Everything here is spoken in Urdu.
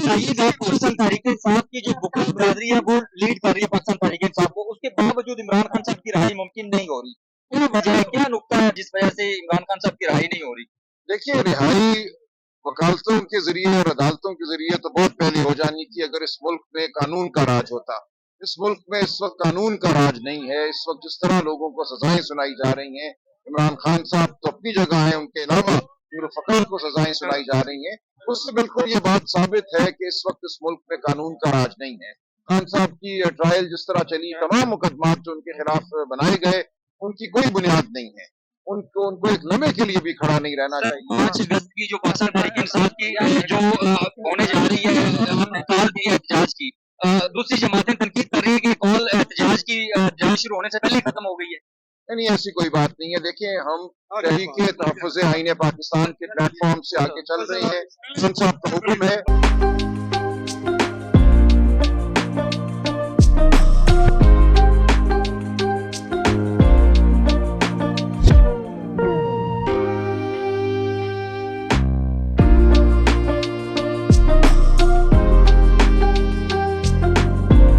شہید ہے پاکستان تحریک انصاف کی جو بکر برادری ہے وہ لیڈ کر رہی ہے پاکستان تحریک انصاف کو، اس کے باوجود عمران خان صاحب کی رہائی ممکن نہیں ہو رہی، کیا وجہ ہے، کیا نقطہ ہے جس وجہ سے عمران خان صاحب کی رہائی نہیں ہو رہی؟ دیکھیے رہائی وکالتوں کے ذریعے اور عدالتوں کے ذریعے تو بہت پہلے ہو جانی تھی اگر اس ملک میں قانون کا راج ہوتا۔ اس ملک میں اس وقت قانون کا راج نہیں ہے۔ اس وقت جس طرح لوگوں کو سزائیں سنائی جا رہی ہیں، عمران خان صاحب تو اپنی جگہ ہیں، ان کے علاوہ فقیر کو سزائیں سنائی جا رہی ہیں، اس سے بالکل یہ بات ثابت ہے کہ اس وقت اس ملک میں قانون کا راج نہیں ہے۔ خان صاحب کی ٹرائل جس طرح چلی، تمام مقدمات جو ان کے خلاف بنائے گئے ان کی کوئی بنیاد نہیں ہے، ان کو ایک لمحے کے لیے بھی کھڑا نہیں رہنا چاہیے۔ 5 اگست کی جو پاکستان تحریک انصاف کی جو ہونے جا رہی ہے، آپ نے کال دی ہے احتجاج کی، دوسری جماعتیں تنقید کر رہی ہیں کہ کال احتجاج کی جنگ شروع ہونے سے پہلے ختم ہو گئی ہے۔ نہیں ایسی کوئی بات نہیں ہے۔ دیکھیں ہم تحریک تحفظ آئین پاکستان کے پلیٹ فارم سے آگے چل رہے ہیں، صاحب کا حکم ہے۔